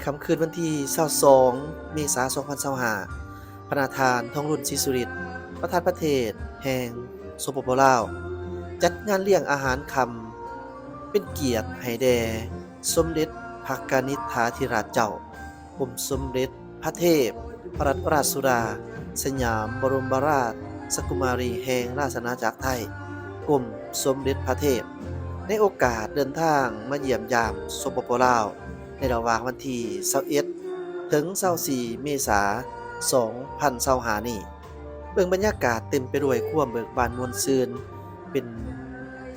ค่ำคืนวันที่22เมษายน2025พระประธานทองรุ่นศรีสุริตประธานประเทศแห่งสปปลาวจัดงานเลี้ยงอาหารค่ำเป็นเกียรติให้แด่สมเด็จพระกนิษฐาธิราชเจ้ากรมสมเด็จพระเทพรัตนราชสุดาสยามบรมราชกุมารีแห่งราชอาณาจักรไทยกรมสมเด็จพระเทพในโอกาสเดินทางมาเยี่ยมยามสปปลาวในระหว่างวันที่21ถึง24เมษายน2025นี้เบิ่งบรรยากาศเต็มไปด้วยความเบิกบานม่วนซื่นเป็น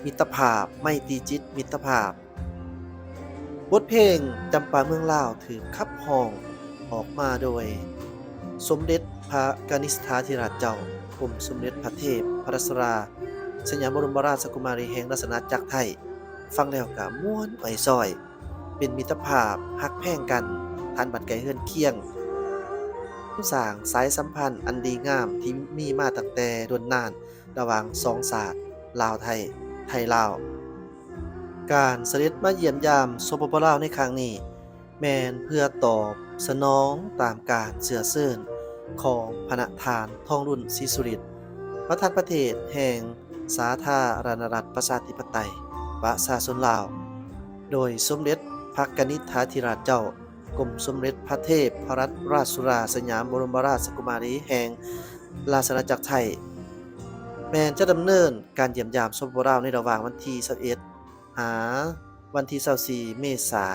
มิตรภาพไมตรีจิตมิตรภาพบทเพลงจำปาเมืองลาวถูกขับร้องออกมาโดยสมเด็จพระกนิษฐาธิราชเจ้ากรมสมเด็จพระเทพรัตนราชสุดาสยามบรมราชกุมารีแห่งราชอาณาจักรไทยฟังแล้วก็ม่วนอ้อยซ้อยเป็นมิตรภาพฮักแพงกันทานบัดไกลเฮือนเคียงสร้างสายสัมพันธ์อันดีงามที่มีมาตั้งแต่ดนนานระหว่างสองศาสตร์ลาวไทยไทยลาวการเสด็จมาเยี่ยมยามสปปลาวในครั้งนี้แม่นเพื่อตอบสนองตามการเชื้อเชิญของพระประธานทองรุ่นศรีสุริตประธานประเทศแห่งสาธารณรัฐประชาธิปไตยประชาชนลาวโดยสมเด็จพระกนิษฐาธิราชเจ้ากรมสมเด็จพระเทพรัตนราชสุดาสยามบรมราชกุมารีแห่งราชอาณาจักรไทยแม้นจะดำเนินการเยี่ยมยามสปปลาวในระหว่างวันที่21หาวันที่24เมษาย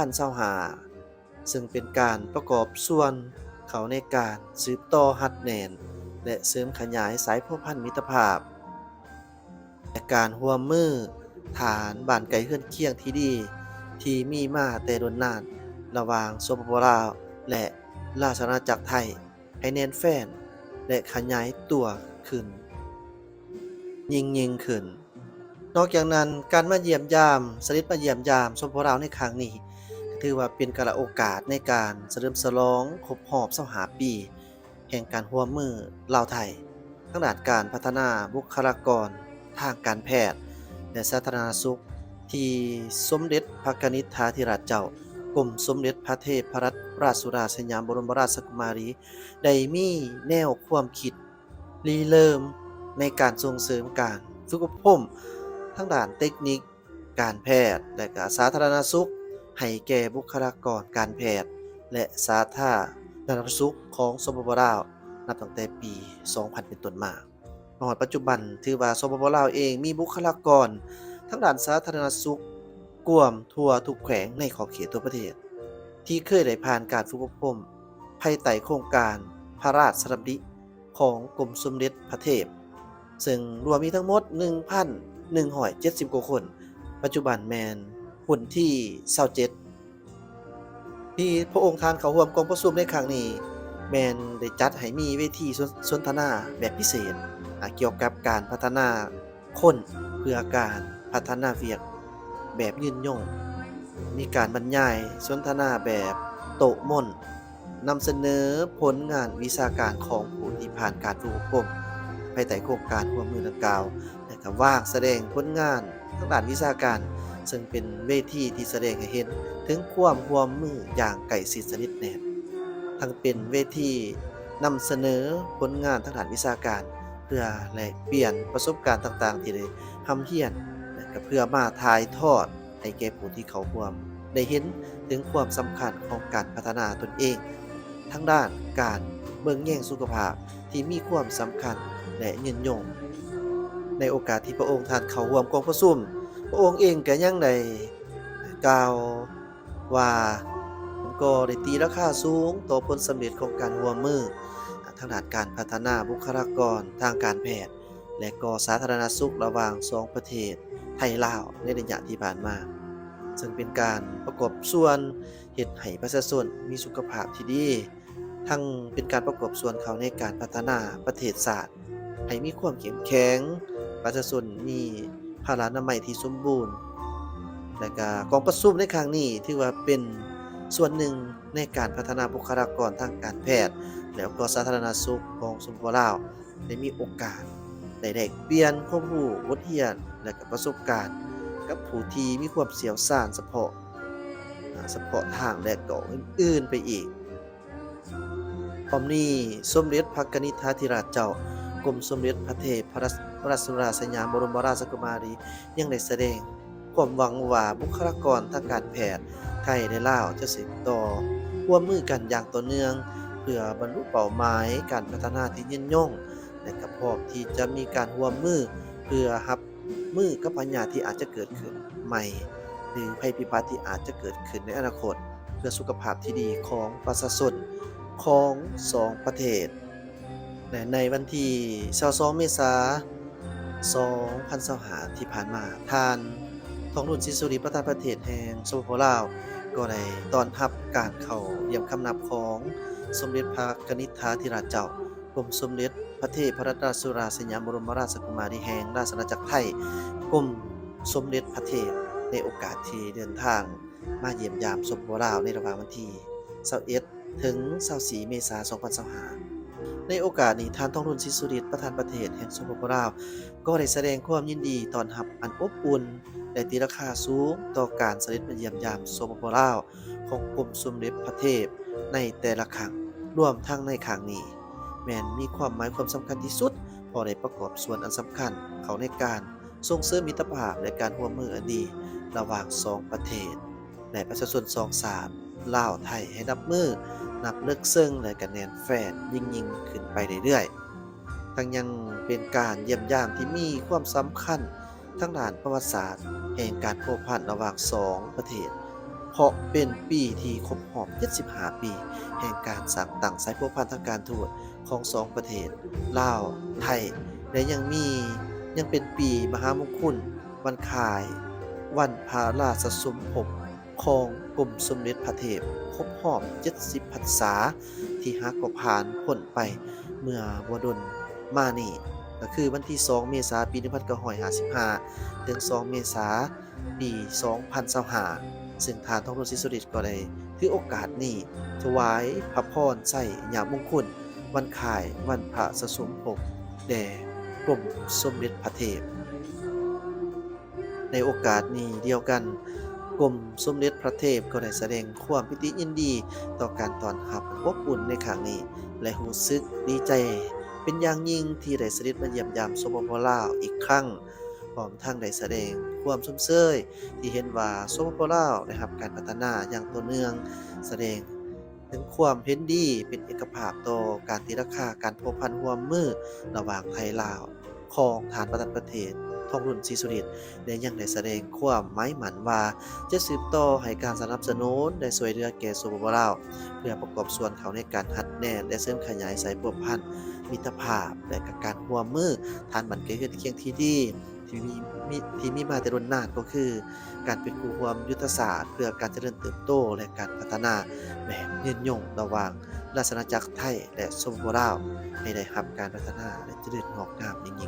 น2025ซึ่งเป็นการประกอบส่วนเขาในการสืบต่อหัดแหน่นและเสริมขยายสายพัวพันธมิตรภาพและการร่วมมือฐานบ้านไกลเฮือนเคียงที่ดีที่มีมาแต่โดนนานระหว่างสปปลาวและราชอาณาจักรไทยให้แน่นแฟ้นและขยายตัวขึ้นยิ่งขึ้นนอกจากนั้นการมาเยี่ยมยามเสด็จมาเยี่ยมยามสปปลาวในครั้งนี้ถือว่าเป็นกาลโอกาสในการเฉลิมฉลองครบรอบ25ปีแห่งการร่วมมือลาวไทยทางด้านการพัฒนาบุคลากรทางการแพทย์และสาธารณสุขที่สมเด็จพระกนิษฐาธิราชเจ้ากรมสมเด็จพระเทพรัตนราชสุดาสยามบรมราชกุมารีได้มีแนวความคิดริเริ่มในการส่งเสริมการฝึกอบรมทางด้านเทคนิคการแพทย์และก็สาธารณสุขให้แก่บุคลากรการแพทย์และสาธารณสุขของสปปลาวนับตั้งแต่ปี 2000 เป็นต้นมาฮอดปัจจุบันถือว่าสปปลาวเองมีบุคลากรทางด้านสาธารณสุขกวมทั่วทุกแขวงในขอบเขตทั่วประเทศที่เคยได้ผ่านการฝึกอบรมภายใต้โครงการพระราชดำริของกรมสมเด็จพระเทพซึ่งรวมมีทั้งหมด 1,170 กว่าคนปัจจุบันแม่นหุ้นที่27ที่พระองค์ท่านเข้าร่วมกองประชุมในครั้งนี้แม่นได้จัดให้มีเวทีสนทนาแบบพิเศษเกี่ยวกับการพัฒนาคนเพื่อการพัฒนาเวียกแบบยืนยงมีการบรรยายสนทนาแบบโต๊ะม่นนำเสนอผลงานวิชาการของผู้ที่ผ่านการฝึกอบรมภายใต้โครงการร่วมมือดังกล่าวและก็วางแสดงผลงานทางด้านวิชาการซึ่งเป็นเวทีที่แสดงให้เห็นถึงความร่วมมืออย่างใกล้ชิดสนิทแนบทั้งเป็นเวทีนำเสนอผลงานทางด้านวิชาการเพื่อแลกเปลี่ยนประสบการณ์ต่างๆที่ได้ทำเฮียนและก็เพื่อมาถ่ายทอดให้แก่ผู้ที่เขาร่วมได้เห็นถึงความสำคัญของการพัฒนาตนเองทั้งด้านการเบิ่งแย่งสุขภาพที่มีความสำคัญและยืนยงในโอกาสที่พระองค์ท่านเข้าร่วมกองประชุมพระองค์เองก็ยังได้กล่าวว่าก็ได้ตีราคาสูงต่อผลสำเร็จของการร่วมมือทางด้านการพัฒนาบุคลากรทางการแพทย์และก็สาธารณสุขระหว่าง2ประเทศไทยลาวในระยะที่ผ่านมาซึ่งเป็นการประกอบส่วนเฮ็ดให้ประชาชนมีสุขภาพที่ดีทั้งเป็นการประกอบส่วนเขาในการพัฒนาประเทศชาติให้มีความเข้มแข็งประชาชนมีพลานามัยที่สมบูรณ์และก็กองประชุมในครั้งนี้ถือว่าเป็นส่วนหนึ่งในการพัฒนาบุคลากรทางการแพทย์แล้วก็สาธารณสุขของสปปลาวได้มีโอกาสได้แลกเปลี่ยนความรู้บทเรียนและก็ประสบการณ์กับผู้ที่มีความเชี่ยวชาญเฉพาะ เฉพาะทางและก็อื่นๆไปอีกพร้อมนี้สมเด็จพระกนิษฐาธิราชเจ้ากรมสมเด็จพระเทพรัตนราชสยามบรมราชกุมารียังได้แสดงความหวังว่าบุคลากรทางการแพทย์ไทยและลาวจะสืบต่อร่วมมือกันอย่างต่อเนื่องเพื่อบรรลุเป้าหมายการพัฒนาที่ยืนยงและก็พร้อมที่จะมีการร่วมมือเพื่อรับมือกับปัญหาที่อาจจะเกิดขึ้นใหม่หรือภัยพิบัติที่อาจจะเกิดขึ้นในอนาคตเพื่อสุขภาพที่ดีของประชาชนของสองประเทศและในวันที่22เมษายน2025ที่ผ่านมาท่านทองรุ่นศรีสุริประธานประเทศแห่งสปปลาวก็ได้ต้อนรับการเข้าเยี่ยมคำนับของสมเด็จพระกนิษฐาธิราชเจ้ากรมสมเด็จพระเทพรัตนราชสยามบรมราชกุมารีแห่งราชอาณาจักรไทยกรมสมเด็จพระเทพในโอกาสที่เดินทางมาเยี่ยมยามสปปลาวในระหว่างวันที่21ถึง24เมษายน2025ในโอกาสนี้ท่านทองรุ่นศรีสุริประธานประเทศแห่งสปปลาวก็ได้แสดงความยินดีต้อนรับอันอบอุ่นและตีราคาสูงต่อการเสด็จมาเยี่ยมยามสปปลาวของกรมสมเด็จพระเทพในแต่ละครั้งรวมทั้งในครั้งนี้แม้นมีความหมายความสำคัญที่สุดเพราะได้ประกอบส่วนอันสำคัญเข้าในการส่งเสริมมิตรภาพและการร่วมมืออันดีระหว่างสองประเทศและประชาชนสองชาติลาวไทยให้นับลึกซึ้งและก็แน่นแฟ้นยิ่งขึ้นไปเรื่อยๆทั้งยังเป็นการเยี่ยมยามที่มีความสำคัญทั้งด้านประวัติศาสตร์แห่งการพัวพันระหว่างสองประเทศเพราะเป็นปีที่ครบรอบ75ปีแห่งการสร้างตั้งสายพัวพันทางการทูตของสองประเทศลาวไทยและยังเป็นปีมหามงคลวันคล้ายวันพระราชสมภพของกรมสมเด็จพระเทพครบรอบ70พรรษาที่ฮักก็ผ่านพ้นไปเมื่อบ่ดนมานี้ก็คือวันที่2เมษายนปี1955ถึง2เมษายนปี2025ซึ่งทานทองรุ่นศรีสุริก็ได้ถือโอกาสนี้ถวายพระพรใส่ยามมงคลวันคล้ายวันพระสสมภพแด่กรมสมเด็จพระเทพในโอกาสนี้เดียวกันกรมสมเด็จพระเทพก็ได้แสดงความปิติยินดีต่อการต้อนรับอบอุ่นในครั้งนี้และรู้สึกดีใจเป็นอย่างยิ่งที่ได้เสด็จมาเยี่ยมยามสปปลาวอีกครั้งพร้อมทั้งได้แสดงความชมเชยที่เห็นว่าสปปลาวได้รับการพัฒนาอย่างต่อเนื่องแสดงถึงความเห็นดีเป็นเอกภาพต่อการตีราคาการพัวพันร่วมมือระหว่างไทยลาวของฐานประธานประเทศทองรุ่นศรีสุริและยังได้แสดงความหมายมั่นว่าจะสืบต่อให้การสนับสนุนและช่วยเหลือแก่สปปลาวเพื่อประกอบส่วนเขาในการหัดแน่นและเสริมขยายสายพัวพันมิตรภาพและการร่วมมือฐานบันเกิดเคียงที่ดีที่มีมาแต่รุ่นนานก็คือการเป็นคู่ร่วมยุทธศาสตร์เพื่อการเจริญเติบโตและการพัฒนาแบบยืนยงระหว่างราชอาณาจักรไทยและสปปลาวให้ได้รับการพัฒนาและเจริญงอกงามยิ่ง